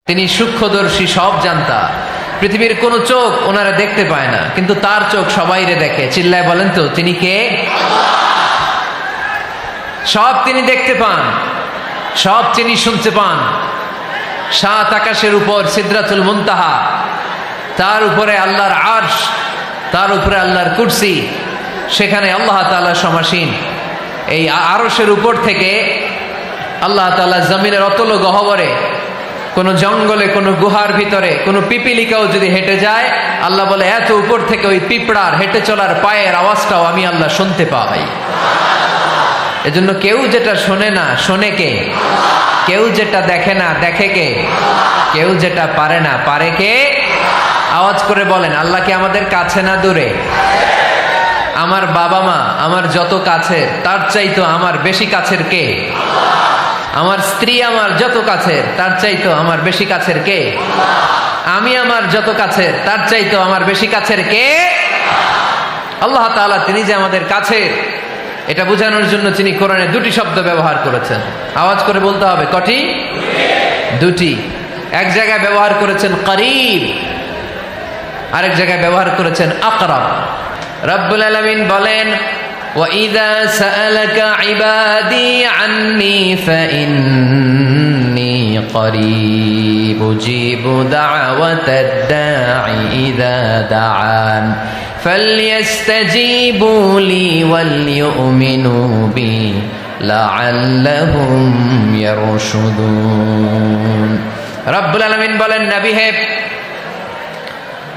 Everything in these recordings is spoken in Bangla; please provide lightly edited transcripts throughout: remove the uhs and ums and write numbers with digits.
তিনি সূক্ষ্মদর্শী, সব জানতা। পৃথিবীর কোন চোখ ওনারা দেখতে পায় না, কিন্তু তার চোখ সবাইরে দেখে। চিল্লায় বলেন তো তিনি কে? সব তিনি দেখতে পান, সব তিনি শুনতে পান। সাত আকাশের উপর সিদরাতুল মুনতাহা, তার উপরে আল্লাহর আরশ, তার উপরে আল্লাহর কুরসি, সেখানে আল্লাহ তাআলা সমাসীন। এই আরশের উপর থেকে আল্লাহ তাআলা জমিনের অতল গহ্বরে, কোন জঙ্গলে, কোন গুহার ভিতরে কোন পিপিলিকাও যদি হেঁটে যায়, আল্লাহ বলে এত উপর থেকে ওই পিঁপড়ার হেঁটে চলার পায়ের আওয়াজটাও আমি আল্লাহ শুনতে পাই। এজন্য কেউ যেটা শোনে না, শোনে কে? কেউ যেটা দেখে না, দেখে কে? কেউ যেটা পারে না, পারে কে? আওয়াজ করে বলেন, আল্লাহ কি আমাদের কাছে না দূরে? আমার বাবা মা আমার যত কাছের, তার চাইতো আমার বেশি কাছের কে? আমার স্ত্রী আমার যত কাছের, তার চাইতো আমার বেশি কাছের কে? আমি আমার যত কাছের, তার চাইতো আমার বেশি কাছের কে? আল্লাহ তাআলা তিনি যে আমাদের কাছের, এটা বোঝানোর জন্য তিনি কোরআনে দুটি শব্দ ব্যবহার করেছেন। আওয়াজ করে বলতে হবে, কটি? দুটি। এক জায়গায় ব্যবহার করেছেন করিব, আরেক জায়গায় ব্যবহার করেছেন আকরাব। রব্বুল আলামিন বলেন, وَإِذَا سَأَلَكَ عِبَادِي عَنِّي فَإِنِّي قَرِيبٌ أُجِيبُ دَعْوَةَ الدَّاعِ إِذَا دَعَانِ فَلْيَسْتَجِيبُوا لِي وَلْيُؤْمِنُوا بِي لَعَلَّهُمْ يَرْشُدُونَ। রব্বুল আলামিন বলেন, নবী হে,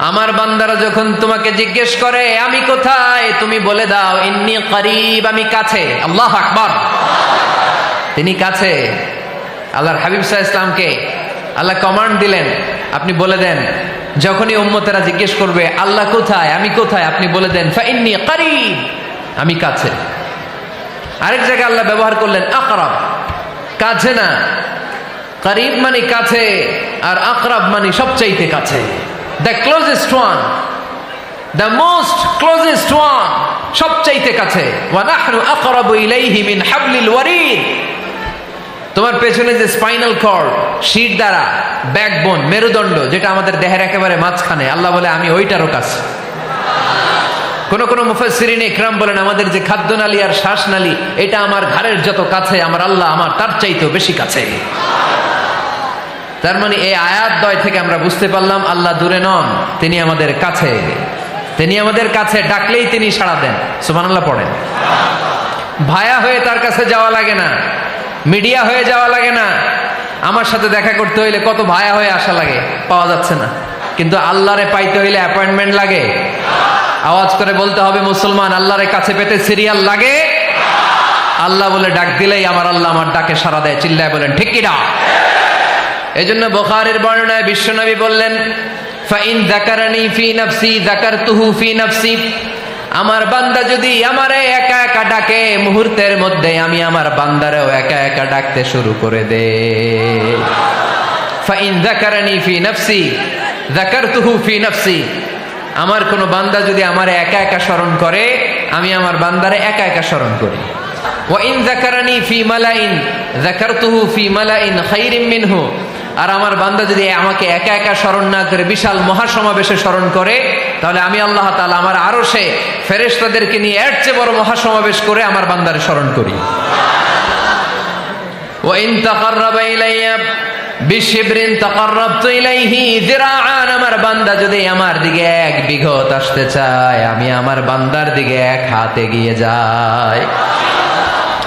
আমার বান্দারা যখন তোমাকে জিজ্ঞেস করে আমি কোথায়, তুমি বলে দাও ইন্নী করিব, আমি কাছে। আল্লাহু আকবার। তিনি কাছে। আল্লাহর হাবিব সাল্লাল্লাহু আলাইহি ওয়াসাল্লামকে আল্লাহ কমান্ড দিলেন, আপনি বলে দেন, যখনই উম্মতেরা জিজ্ঞেস করবে আল্লাহ কোথায়, আমি কোথায়, আপনি বলে দেন ফাইন্নী করিব, আমি কাছে। আরেক জায়গায় আল্লাহ ব্যবহার করলেন আকরাব, কাছে না। করিব মানে কাছে, আর আকরাব মানে সবচাইতে কাছে। The closest one, the most closest one, সবচাইতে কাছে। ওয়া নাহনু আকরাবু ইলাইহি মিন হাবলিল ওয়ারিদ। তোমার পেছনে যে স্পাইনাল কর্ড, শির দ্বারা, ব্যাকবোন, মেরুদণ্ড, যেটা আমাদের দেহের একেবারে মাঝখানে, আল্লাহ বলে আমি ওইটারও কাছে। কোন কোন মুফাসসিরিন ইকরাম বলেন, আমাদের যে খাদ্যনালী আর শ্বাসনালী, এটা আমার ঘাড়ের যত কাছে, আমার আল্লাহ আমার তার চাইতেও বেশি কাছে। তার মানে এই আয়াত দ্বয় থেকে আমরা বুঝতে পারলাম আল্লাহ দূরে নন, তিনি আমাদের কাছে। তিনি আমাদের কাছে, ডাকলেই তিনি সাড়া দেন। সুবহানাল্লাহ পড়েন। ভায়া হয়ে তার কাছে যাওয়া লাগে না, মিডিয়া হয়ে যাওয়া লাগে না। আমার সাথে দেখা করতে হইলে কত ভায়া হয়ে আসা লাগে, পাওয়া যাচ্ছে না। কিন্তু আল্লাহরে পাইতে হইলে অ্যাপয়েন্টমেন্ট লাগে। আওয়াজ করে বলতে হবে মুসলমান, আল্লাহরে কাছে পেতে সিরিয়াল লাগে। আল্লাহ বলে ডাক দিলেই আমার আল্লাহ আমার ডাকে সাড়া দেয়। চিল্লায় বলেন ঠিক কি না? এজন্য বুখারীর বর্ণনায় বিশ্বনবী বললেন, ফাইন যাকারানি ফি নাফসি যাকারতুহু ফি নাফসি। আমার বান্দা যদি আমারে একা একা ডাকে, মুহূর্তের মধ্যে আমি আমার বান্দারেও একা একা ডাকতে শুরু করে দে। ফাইন যাকারানি ফি নাফসি যাকারতুহু ফি নাফসি। আমার কোন বান্দা যদি আমারে একা একা স্মরণ করে, আমি আমার বান্দারে একা একা স্মরণ করি। ওয়া ইন যাকারানি ফি মালাইন যাকারতুহু ফি মালাইন খায়রিম মিনহু। আর আমার বান্দা যদি আমাকে একা একা স্মরণ না করে বিশাল মহাসমাবেশে স্মরণ করে, তাহলে আমি আল্লাহ তাআলা আমার আরশে ফেরেশতাদেরকে নিয়ে এর চেয়ে বড় মহাসমাবেশ করে আমার বান্দারে স্মরণ করি। ওয়া ইন তাকাররাবা ইলাইয়া বিশিবরিন তাকাররাবতু ইলাইহি যিরাআন। আমার বান্দা যদি আমার দিকে এক বিঘত আসতে চায়, আমি আমার বান্দার দিকে এক হাত এগিয়ে যাই।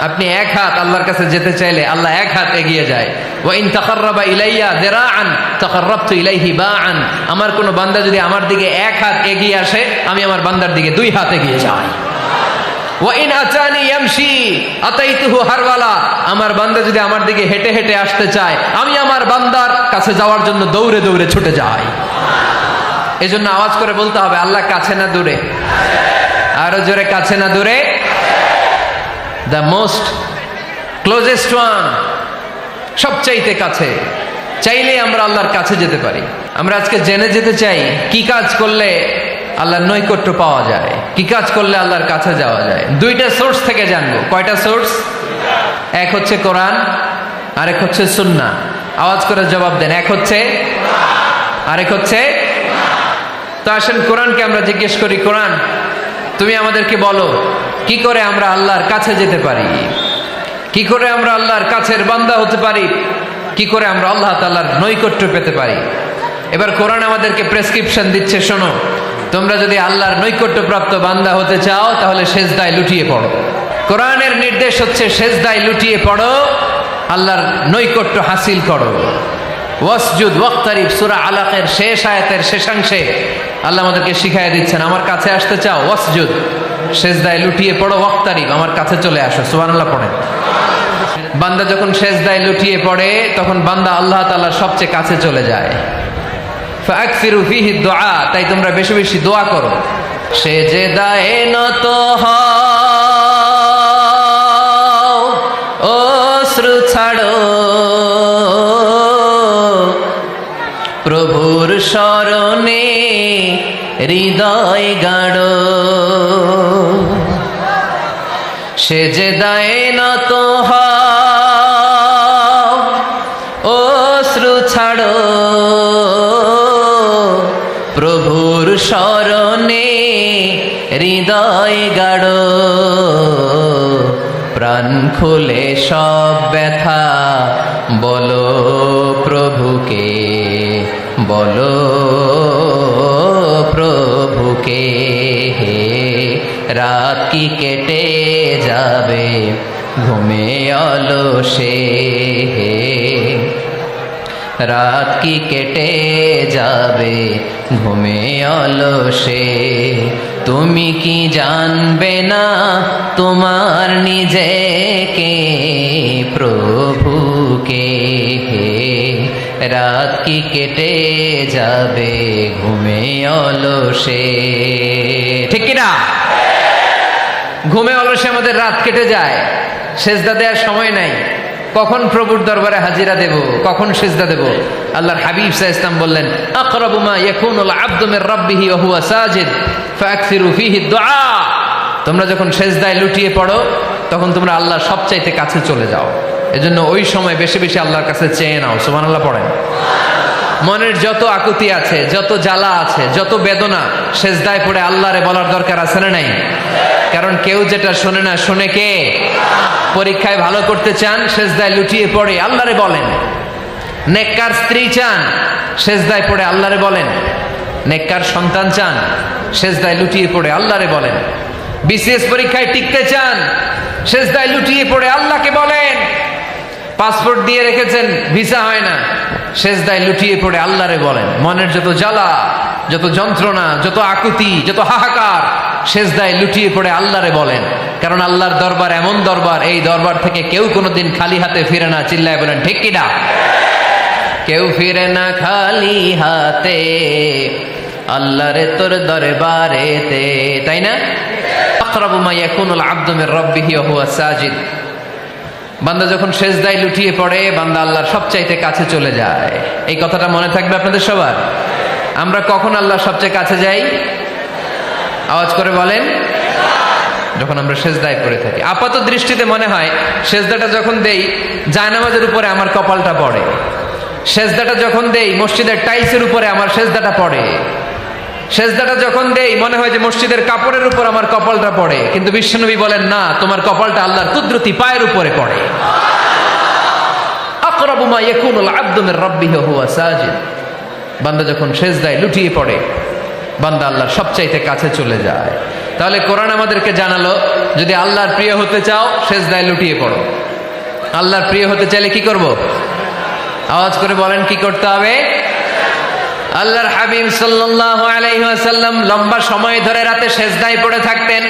আপনি এক হাত আল্লাহর কাছে যেতে চাইলে আল্লাহ এক হাত এগিয়ে যায়। ওয়া ইন তাকাররাবা ইলাইয়া যিরাআন তাকাররাবতু ইলাইহি বাআন। আমার কোন বান্দা যদি আমার দিকে এক হাত এগিয়ে আসে, আমি আমার বান্দার দিকে দুই হাত এগিয়ে যাই। ওয়া ইন আতানি ইয়ামশি আতাইতুহু হারওয়ালা। আমার বান্দা যদি আমার দিকে হেঁটে হেঁটে আসতে চায়, আমি আমার বান্দার কাছে যাওয়ার জন্য দৌড়ে দৌড়ে ছুটে যাই। এজন্য আওয়াজ করে বলতে হবে, আল্লাহ কাছে না দূরে? আরো জোরে, কাছে না দূরে? The most closest one, সবচাইতে কাছে। চাইলে আমরা আল্লাহর কাছে যেতে পারি। আমরা আজকে জেনে যেতে চাই কি কাজ করলে আল্লাহর নৈকট্য পাওয়া যায়, কি কাজ করলে আল্লাহর কাছে যাওয়া যায়। দুইটা সোর্স থেকে জানবো। কয়টা সোর্স? এক হচ্ছে কোরআন, আরেক হচ্ছে সুন্নাহ। আওয়াজ করে জবাব দেন। এক হচ্ছে, আরেক হচ্ছে। তো আসেন কোরআনকে আমরা জিজ্ঞেস করি, কোরআন তুমি আমাদেরকে বলো কি করে আমরা আল্লাহর কাছে যেতে পারি, কি করে আমরা আল্লাহর কাছের বান্দা হতে পারি, কি করে আমরা আল্লাহ তাআলার নৈকট্য পেতে পারি। এবার কোরআন আমাদেরকে প্রেসক্রিপশন দিচ্ছে, শোনো, তোমরা যদি আল্লাহর নৈকট্য প্রাপ্ত বান্দা হতে চাও তাহলে সেজদায় লুটিয়ে পড়ো। কোরআনের নির্দেশ হচ্ছে সেজদায় লুটিয়ে পড়ো, আল্লাহর নৈকট্য হাসিল করো। ওয়াসজুদ ওয়াক্তারিব, সূরা আলাকের শেষ আয়াতের শেষাংশে আল্লাহ আমাদেরকে শিখাইয়া দিচ্ছেন, আমার কাছে আসতে চাও, ওয়াসজুদ, সেজদায় লুটিয়ে পড়ো, ওয়াক্তারিব, আমার কাছে চলে আসো। সুবহানাল্লাহ পড়েন। বান্দা যখন সেজদায় লুটিয়ে পড়ে তখন বান্দা আল্লাহ তাআলার সবচেয়ে কাছে চলে যায়। ফাকসিরু ফিহি দুআ, তাই তোমরা বেশি বেশি দোয়া করো। সেজদায়ে নত হও, অশ্রু ছাড়ো, প্রভুর শরণে হৃদয় গাড়ো। সেজদায়ে নত হও, অশ্রু ছাড়ো, প্রভুর শরণে হৃদয় গাড়ো। প্রাণ খুলে সব ব্যথা বলো প্রভুকে, বলো প্রভুকে। রাত কি কেটে যাবে ঘুমে অলসে, রাত কি কেটে যাবে ঘুমে অলসে। তুমি কি জানবে না তোমার নিজেকে, প্রভুকে। রাত কি কেটে যাবে ঘুমে অলসে, ঠিক কিনা? ঘুমে অলসে আমাদের রাত কেটে যায়, সেজদা দেওয়ার সময় নাই। কখন প্রভুর দরবারে হাজিরা দেব, কখন সেজদা দেব? আল্লাহর হাবিব সাল্লাল্লাহু আলাইহি ওয়াসাল্লাম বললেন, আকরাবু মা ইয়াকুনুল আবদু মির রাব্বিহি ওয়া হুয়া সাজিদ ফাকসিরু ফিহি দুআ। তোমরা যখন সেজদায় লুটিয়ে পড়ো তখন তোমরা আল্লাহর সবচাইতে কাছে চলে যাও। এজন্য ওই সময় বেশি বেশি আল্লাহর কাছে চেয়ে নাও। সুবহানাল্লাহ পড়েন। মনের যত আকুতি আছে, যত জ্বালা আছে, যত বেদনা, সেজদায় পড়ে আল্লাহরে বলার দরকার আছে না নাই? কারণ কেউ যেটা শোনে না, শোনে কে? পরীক্ষায় ভালো করতে চান, সেজদায় লুটিয়ে পড়ে আল্লাহরে বলেন। নেককার স্ত্রী চান, সেজদায় পড়ে আল্লাহরে বলেন। নেককার সন্তান চান, সেজদায় লুটিয়ে পড়ে আল্লাহরে বলেন। বিসিএস পরীক্ষায় টিকতে চান, সেজদায় লুটিয়ে পড়ে আল্লাহকে বলেন। পাসপোর্ট দিয়ে রেখেছেন, ভিসা হয় না, সেজদায় লুটিয়ে পড়ে আল্লাহরে বলেন। মনের যত জ্বালা, যত যন্ত্রণা, যত আকুতি, যত হাহাকার, সেজদায় লুটিয়ে পড়ে আল্লাহরে বলেন। কারণ আল্লাহর দরবার এমন দরবার, এই দরবার থেকে কেউ কোনোদিন খালি হাতে ফিরে না। চিল্লায় বলেন ঠিক কিনা? কেউ ফিরে না খালি হাতে আল্লাহরে তোর দরবারেতে, তাই না? আকরাবু মা ইয়াকুনুল আবদু মির রাব্বিহি ওয়া হুয়া সাজিদ। বান্দা যখন সেজদায় লুটিয়ে পড়ে, বান্দা আল্লাহর সবচাইতে কাছে চলে যায়। এই কথাটা মনে থাকবে আপনাদের সবার। আমরা কখন আল্লাহর সবচেয়ে কাছে যাই? আওয়াজ করে বলেন। যখন আমরা সেজদায় পড়ে থাকি। আপাত দৃষ্টিতে মনে হয় সেজদাটা যখন দেই জায়নামাজের উপরে আমার কপালটা পড়ে, সেজদাটা যখন দেই মসজিদের টাইলসের উপরে আমার সেজদাটা পড়ে, সেজদাটা যখন দেই মনে হয় যে মসজিদের কাপড়ের উপর আমার কপালটা পড়ে। কিন্তু বিশ্বনবী বলেন, না, তোমার কপালটা আল্লাহর কুদরতি পায়ের উপরে পড়ে। আকরাবু মা ইয়াকুনুল আবদু মির রাব্বিহি ওয়া হুয়া সাজিদ। বান্দা যখন সেজদায় লুটিয়ে পড়ে, বান্দা আল্লাহর সবচাইতে কাছে চলে যায়। তাহলে কোরআন আমাদেরকে জানালো, যদি আল্লাহর প্রিয় হতে চাও সেজদায় লুটিয়ে পড়ো। আল্লাহর প্রিয় হতে চাইলে কি করব? আওয়াজ করে বলেন, কি করতে হবে? আল্লাহর হাবিব সাল্লাল্লাহু আলাইহি ওয়াসাল্লাম লম্বা সময় ধরে রাতে সেজদায় পড়ে থাকতেন।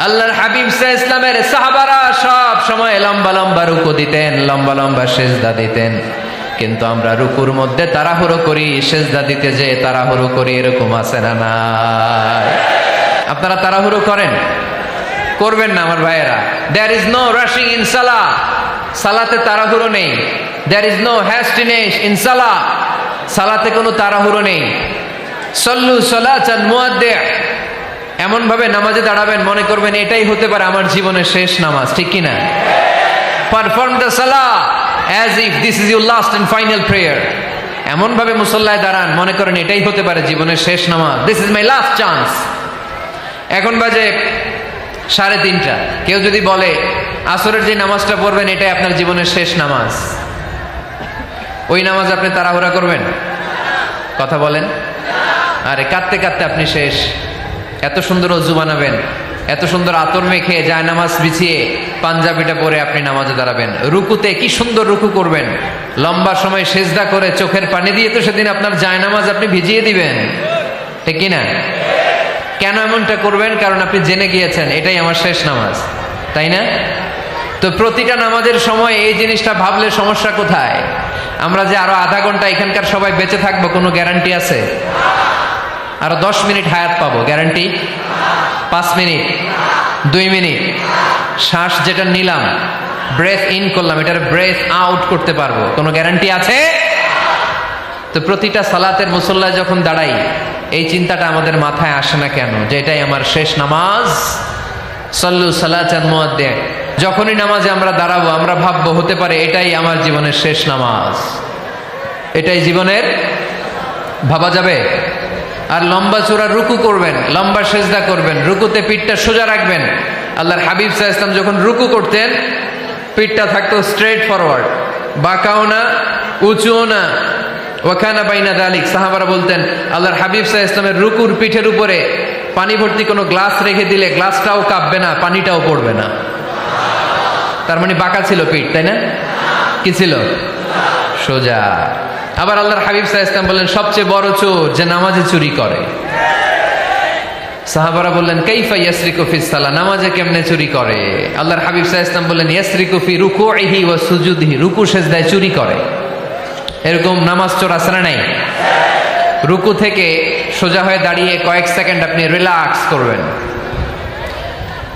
আল্লাহর হাবিব সাল্লাল্লাহু আলাইহি ওয়াসাল্লামের সাহাবারা সব সময় লম্বা লম্বা রুকু দিতেন, লম্বা লম্বা সেজদা দিতেন। কিন্তু আমরা রুকুর মধ্যে তাড়াহুড়ো করি, সেজদা দিতে যে তাড়াহুড়ো করি, এরকম আছে না নাই? আপনারা তাড়াহুড়ো করেন? করবেন না আমার ভাইয়েরা। There is no rushing in সালাহ। সালাতে তাড়াহুড়ো নেই। There is no hastiness in সালাহ। সালাতে কোনো তাড়াহুড়ো নেই। সল্লু সালাতান মুআদ্দি'। এমন ভাবে নামাজে দাঁড়াবেন মনে করবেন এটাই হতে পারে আমার জীবনের শেষ নামাজ, ঠিক কিনা? Perform the Salah as if this is your last and final prayer. এমন ভাবে মুসল্লায় দাঁড়ান মনে করেন এটাই হতে পারে জীবনের শেষ নামাজ, this is my last chance. এখন বাজে 3:30। কেউ যদি বলে আসরের যে নামাজটা পড়বেন এটাই আপনার জীবনের শেষ নামাজ, ওই নামাজ আপনি তাড়াহুড়া করবেন? কথা বলেন। আরে কাঁদতে কাঁদতে আপনি শেষ। এত সুন্দর অজু বানাবেন, এত সুন্দর আতর মেখে যায় নামাজ বিছিয়ে পাঞ্জাবিটা পরে আপনি নামাজে দাঁড়াবেন, রুকুতে কি সুন্দর রুকু করবেন, লম্বা সময় সেজদা করে চোখের পানি দিয়ে তো সেদিন আপনার যায় নামাজ আপনি ভিজিয়ে দিবেন, ঠিক কিনা? কেন এমনটা করবেন? কারণ আপনি জেনে গিয়েছেন এটাই আমার শেষ নামাজ, তাই না? তো প্রতিটা নামাজের সময় এই জিনিসটা ভাবলে সমস্যা কোথায়? আমরা যে আরো আধা ঘন্টা এখানকার সবাই বেঁচে থাকবো কোনো গ্যারান্টি আছে? আরো 10 মিনিট হায়াত পাবো, গ্যারান্টি? 5 মিনিট, 2 মিনিট, শ্বাস যেটা নিলাম, ব্রেথ ইন করলাম, এটার ব্রেথ আউট করতে পারবো, কোনো গ্যারান্টি আছে? তো প্রতিটা সালাতের মুসল্লায় যখন দাঁড়াই এই চিন্তাটা আমাদের মাথায় আসে না কেন যে এটাই আমার শেষ নামাজ? সল্লু সালাতান মুআদ্দিন। যখনই নামাজে আমরা দাঁড়াবো আমরা ভাববো হতে পারে এটাই আমার জীবনের শেষ নামাজ, এটাই জীবনের, ভাবা যাবে? আর লম্বা চূড়া রুকু করবেন, লম্বা সেজদা করবেন, রুকুতে পিঠটা সোজা রাখবেন। আল্লাহর হাবিব সাল্লাল্লাহু আলাইহি ওয়াসাল্লাম যখন রুকু করতেন পিঠটা থাকতো স্ট্রেট ফরওয়ার্ড, বাঁকাও না উঁচুও না, ওয়াকানা বাইনা যালিক। সাহাবারা বলতেন আল্লাহর হাবিব সাল্লাল্লাহু আলাইহি ওয়াসাল্লামের রুকুর পিঠের উপরে পানি ভর্তি কোনো গ্লাস রেখে দিলে গ্লাসটাও কাঁপবে না, পানিটাও পড়বে না। তার মানে বাঁকা ছিল পিঠ, তাই না? কি ছিল? সোজা। আবার আল্লাহর হাবিব সাল্লাল্লাহু আলাইহি ওয়াসাল্লাম বললেন সবচেয়ে বড় চোর যে নামাজে চুরি করে। সাহাবারা বললেন কাইফা ইয়াসরিকু ফিস সালাহ, নামাজে কেমনে চুরি করে? আল্লাহর হাবিব সাল্লাল্লাহু আলাইহি ওয়াসাল্লাম বললেন ইয়াসরিকু ফি রুকুইহি ওয়া সুজুদিহি, রুকু সেজদায় চুরি করে। এরকম নামাজ চোর আছে না নাই? রুকু থেকে সোজা হয়ে দাঁড়িয়ে কয়েক সেকেন্ড আপনি রিল্যাক্স করবেন।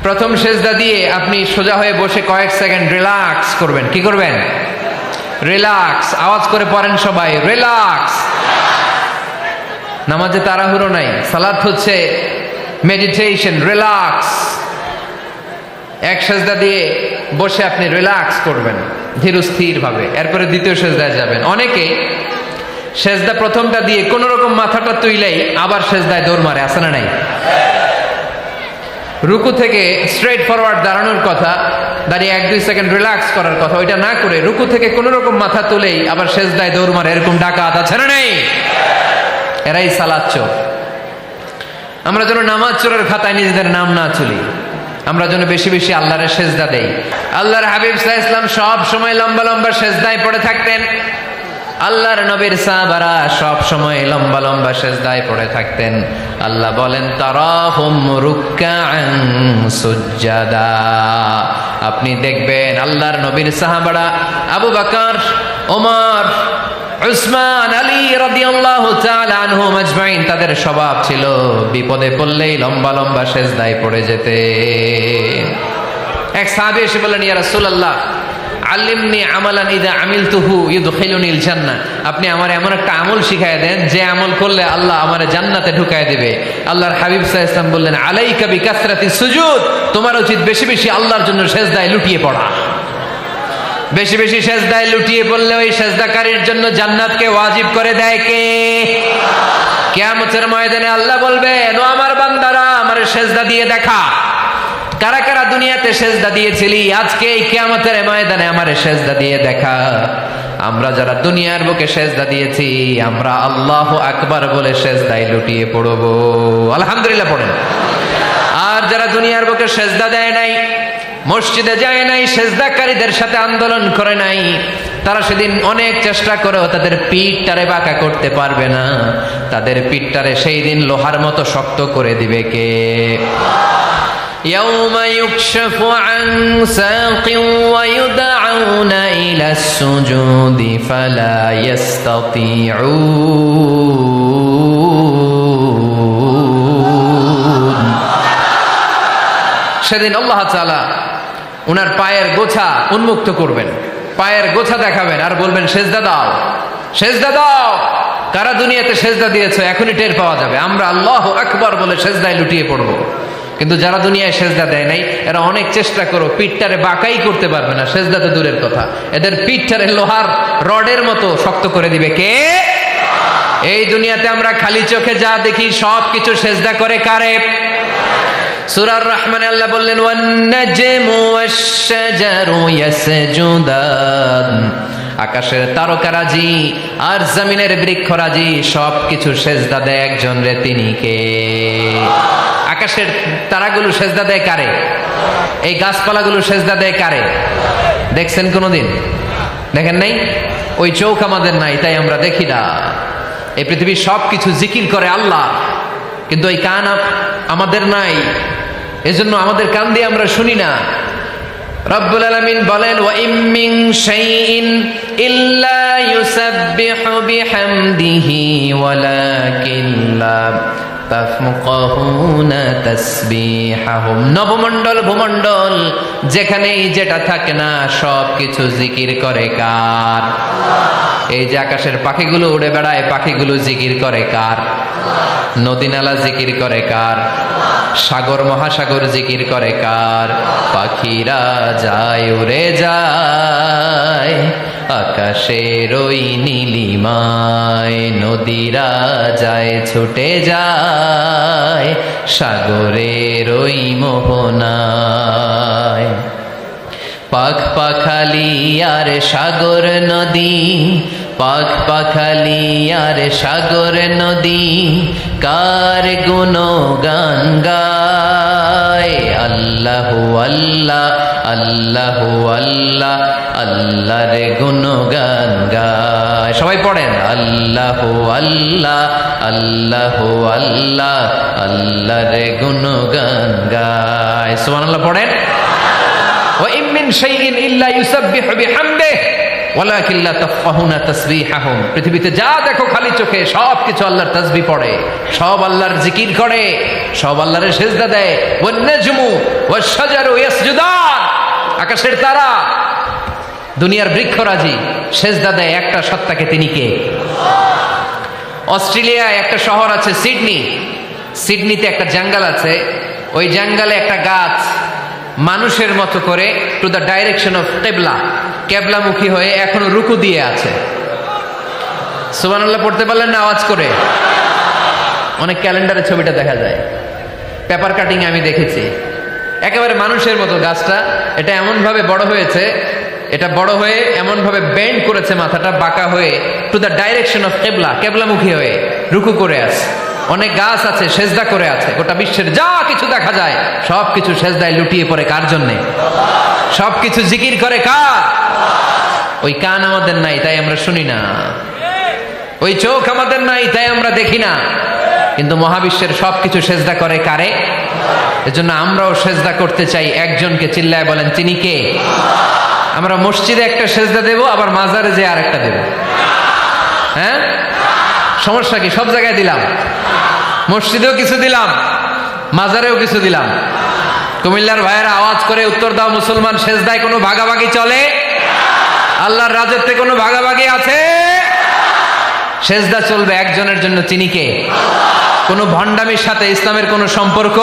প্রথম সেজদা দিয়ে আপনি সোজা হয়ে বসে কয়েক সেকেন্ড রিল্যাক্স করবেন। কি করবেন? রিল্যাক্স। আওয়াজ করে পড়েন সবাই, রিল্যাক্স। নামাজে তাড়াহুড়ো নাই, সালাত হচ্ছে মেডিটেশন, রিল্যাক্স। এক সেজদা দিয়ে বসে আপনি রিল্যাক্স করবেন ধীর স্থির ভাবে, এরপরে দ্বিতীয় সেজদায় যাবেন। অনেকে সেজদা প্রথমটা দিয়ে কোন রকম মাথাটা তুইলেই আবার সেজদায় দৌড় মারে, আছে না নাই? রুকু থেকে স্ট্রেট ফরওয়ার্ড দাঁড়ানোর কথা, দাঁড়িয়ে 1-2 সেকেন্ড রিল্যাক্স করার কথা, ওইটা না করে রুকু থেকে কোন রকম মাথা তুলেই আবার সেজদায় দৌড় মারে, এরকম ডাকাত আছে না নাই? এরাই সালাত চোর। আমরা যেন নামাজ চোরের খাতায় নিজেদের নাম না তুলি, আমরা যেন বেশি বেশি আল্লাহর সেজদা দেই। আল্লাহর হাবিব সাল্লাল্লাহু আলাইহি ওয়াসাল্লাম সব সময় লম্বা লম্বা সেজদায় পড়ে থাকতেন। আল্লাহর নবীর সাহাবারা সব সময় লম্বা লম্বা সেজদায় পড়ে থাকতেন। আল্লাহ বলেন তারাহুম রুকআন সুজদা, আপনি দেখবেন আল্লাহর নবীর সাহাবারা আবু বকর, ওমর, উসমান, আলী রাদিয়াল্লাহু তাআলা আনহুম আজমাইন, তাদের স্বভাব ছিল বিপদে পড়লেই লম্বা লম্বা সেজদায় পড়ে যেতে। এক সাহাবী এসে বললেন ইয়া রাসূলুল্লাহ আল্লিমনি আমালান ইযা আমিলতুহু ইউদখিলুনিল জান্নাহ, আপনি আমার এমন একটা আমল শিখায় দেন যে আমল করলে আল্লাহ আমারে জান্নাতে ঢুকায় দিবে। আল্লাহর হাবিব সাল্লাল্লাহু আলাইহি ওয়াসাল্লাম বললেন আলাইকা বিকাসরাতিস সুজুদ, তোমার উচিত বেশি বেশি আল্লাহর জন্য সেজদায় লুটিয়ে পড়া। বেশি বেশি সেজদায় লুটিয়ে পড়লে ওই সেজদাকারীর জন্য জান্নাতকে ওয়াজিব করে দেয় কে? কিয়ামতের ময়দানে আল্লাহ বলবেন ও আমার বান্দারা আমারে সেজদা দিয়ে দেখা, কারা কারা দুনিয়াতে সেজদা দিয়েছিলি, আজকে এই কিয়ামতের ময়দানে আমারে সেজদা দিয়ে দেখা। আমরা যারা দুনিয়ার বুকে সেজদা দিয়েছি আমরা আল্লাহু আকবার বলে সেজদায় লুটিয়ে পড়ব, আলহামদুলিল্লাহ পড়েন। আর যারা দুনিয়ার বুকে সেজদা দেয় নাই, মসজিদে যায় নাই, সেজদাকারীদের সাথে আন্দোলন করে নাই, তারা সেদিন অনেক চেষ্টা করেও তাদের পিঠটারে বাঁকা করতে পারবে না। তাদের পিঠটারে সেই দিন লোহার মতো শক্ত করে দিবে কে? يوم يكشف عن ساق ويدعون إلى السجود فلا يستطيعون। সেদিন আল্লাহ তাআলা ওনার পায়ের গোছা উন্মুক্ত করবেন, পায়ের গোছা দেখাবেন আর বলবেন সেজদা দাও, সেজদা দাও। কারা দুনিয়াতে সেজদা দিয়েছে এখনই টের পাওয়া যাবে। আমরা আল্লাহু আকবার বলে সেজদায় লুটিয়ে পড়ব। কিন্তু যারা দুনিয়ায় সেজদা দেয় নাই এরা অনেক চেষ্টা করো পিঠটারে বাঁকাই করতে পারবে না, সেজদা তো দূরের কথা, এদের পিঠটারে লোহার রডের মতো শক্ত করে দিবে কে? এই দুনিয়াতে আমরা খালি চোখে যা দেখি সব কিছু সেজদা করে কারে? সূরা রহমানে আল্লাহ বললেন ওয়ান নাজমু ওয়াশ-শাজারু ইয়াসজুদান, আকাশের তারকারাজি আর জমিনের বৃক্ষরাজি সব কিছু সেজদা দেয় একজন রে, তিনি কে? আকাশের তারাগুলো সেজদা দেয় কারে? এই গাছপালাগুলো সেজদা দেয় কারে? দেখছেন কোনোদিন? দেখেন নাই? ওই চোখ আমাদের নাই তাই আমরা দেখি না। এই পৃথিবীর সব কিছু জিকির করে আল্লাহ, কিন্তু ওই কান আমাদের নাই, এজন্য আমাদের কান দিয়ে আমরা শুনি না। রব্বুল আলামিন বলেন ওয়া ইম মিন শাইইন ইল্লা ইউসাব্বিহু বিহামদিহি ওয়ালাকিন লা তাফকাহুনা তাসবিহাহুম। নবমণ্ডল ভূমণ্ডল যেখানেই যেটা থাকে না সব কিছু জিকির করে কার? এই যে আকাশের পাখিগুলো উড়ে বেড়ায়, পাখিগুলো জিকির করে কার? নদী নালা জিকির করে কার? সাগর মহাসাগর জিকির করে কার? পাখিরা যায় উড়ে যায় আকাশের ওই নীলিমায়, নদীরা যায় ছুটে যায় সাগরের ওই মোহনায়। পাখ পাখালি আর সাগর নদী, পাখ পাখালি আর সাগর নদী কার গুণগান গায়? আল্লাহু আল্লাহ আল্লাহু আল্লাহ আল্লাহর গুণগান গায়। সবাই পড়েন আল্লাহু আল্লাহ আল্লাহু আল্লাহ আল্লাহর গুণগান গায়। সুবহানাল্লাহ পড়েন। ওয়া ইম মিন শাইইন ইল্লা ইউসাব্বিহু বিহামদিহি ওয়ালাকিন লা তাফকাহুনা তাসবিহাহুম। পৃথিবীতে যা দেখো খালি চোখে সব কিছু আল্লাহর তাসবিহ পড়ে, সব আল্লাহর জিকির করে, সব আল্লাহর সিজদা দেয়। ওয়ান নাজমু ওয়াশ-শাজারু ইয়াসজুদান, আকাশের তারা দুনিয়ার বৃক্ষরাজি সিজদা দেয় একটা সত্তাকে, তিনি কে? অস্ট্রেলিয়ায় একটা শহর আছে সিডনি, সিডনিতে একটা জঙ্গল আছে, ওই জঙ্গলে একটা গাছ মানুষের মতো করে টু দ্য ডাইরেকশন অফ কিবলা, কেবলামুখী হয়ে এখনো রুকু দিয়ে আছে। সুবহানাল্লাহ পড়তে পারলেন না আওয়াজ করে? অনেক ক্যালেন্ডারে ছবিটা দেখা যায়, পেপার কাটিং আমি দেখেছি। একেবারে মানুষের মতো গাছটা, এটা এমন ভাবে বড় হয়েছে, এটা বড় হয়ে এমন ভাবে বেন্ড করেছে, মাথাটা বাঁকা হয়ে টু দ্য ডাইরেকশন অফ কিবলা, কেবলামুখী হয়ে রুকু করে আছে। অনেক গাছ আছে সেজদা করে আছে। গোটা বিশ্বের যা কিছু দেখা যায় সব কিছু সেজদায় লুটিয়ে পড়ে কার জন্যে? সব কিছু জিকির করে কার? ওই কান আমাদের নাই তাই আমরা শুনি না, ওই চোখ আমাদের নাই তাই আমরা দেখি না, কিন্তু মহাবিশ্বের সব কিছু সেজদা করে কারে? এজন্য আমরাও সেজদা করতে চাই একজনকে। চিল্লায় বলেন তিনি কে? আমরা মসজিদে একটা সেজদা দেব, আবার মাজারে যে আর একটা দেব। হ্যাঁ, সমস্যা কি? সব জায়গায় দিলাম, মসজিদেও কিছু দিলাম, মাজারেও কিছু দিলাম। কুমিল্লার ভাইয়েরা আওয়াজ করে উত্তর দাও, মুসলমান সেজদায় কোনো ভাগাভাগি চলে? আল্লাহর রাজত্বে কোনো ভাগাভাগি আছে? সেজদা চলবে একজনের জন্য, তিনি কে? কোনো ভণ্ডামির সাথে ইসলামের কোনো সম্পর্ক,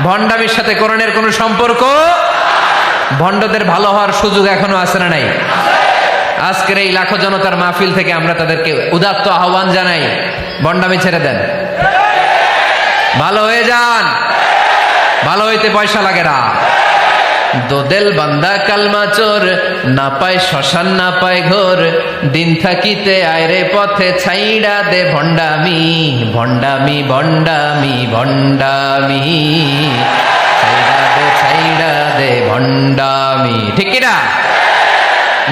ভণ্ডামির সাথে কোরআনের কোনো সম্পর্ক। ভণ্ডদের ভালো হওয়ার সুযোগ এখনো আছে না নাই? আজকের এই লাখো জনতার মাহফিল থেকে আমরা তাদেরকে উদাত্ত আহ্বান জানাই, ভণ্ডামি ছেড়ে দেন, ভালো হয়ে যান। ভালো হইতে পয়সা লাগে না। দোদেল বান্দা কালমা চোর, না পায় শ্মশান না পায় ঘোর, দিন থাকিতে আয়রে পথে ছাইড়া দে ভণ্ডামি, ভণ্ডামি ভণ্ডামি ভণ্ডামি, ছাইড়া দে ভণ্ডামি। ঠিক কিনা?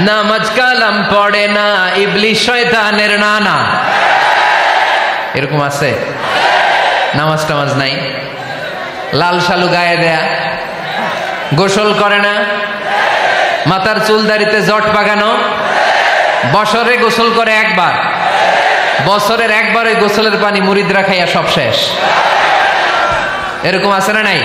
নামাজ কালাম পড়ে না, ইবলিশ শয়তানের নানা। এরকম আছে? নামাজ টামাজ নাই, লাল শালু গায়ে দেয়া, গোসল করে না, মাথার চুল দাড়িতে জট পাকানো, বছরে গোসল করে একবার, বছরের একবার ওই গোসলের পানি মুরিদরা খাইয়া সব শেষ। এরকম আছে না নাই?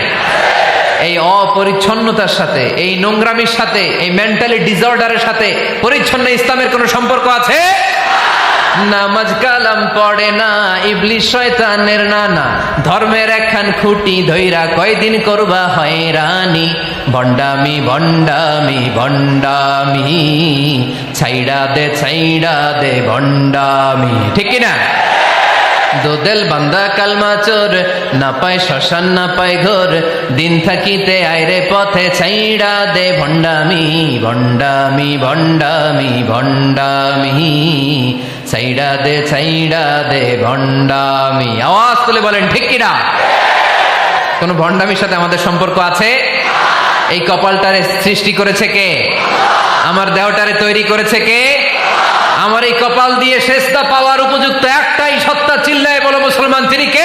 এই অপরিচ্ছন্নতার সাথে, এই নোংরামির সাথে, এই মেন্টালি ডিসঅর্ডারের সাথে পরিচ্ছন্ন ইসলামের কোনো সম্পর্ক আছে? নামাজ কালাম পড়ে না, ইবলিস শয়তানের নানা, ধর্মের একখান খুঁটি ধইরা কয়দিন করবা হয়রানি। ভণ্ডামি ভণ্ডামি ভণ্ডামি, ছাইড়া দে ভণ্ডামি, ঠিক কিনা? দোদেল বান্দা কালমা চোর, না পায় শ্মশান না পায় ঘোর, দিন থাকিতে আইরে পথে ছাইড়া দে ভণ্ডামি ভণ্ডামি ভণ্ডামি ভণ্ডামি, ছাইড়া দে ভণ্ডামি। আওয়াজ তুলে বলেন ঠিক কিনা? কোন ভণ্ডামির সাথে আমাদের সম্পর্ক আছে? এই কপালটারে সৃষ্টি করেছে কে? আমার দেহটারে তৈরি করেছে কে? আমার এই কপাল দিয়ে সেজদা পাওয়ার উপযুক্ত একটাই সত্তা, চিল্লায় বলো মুসলমান, তিনি কে?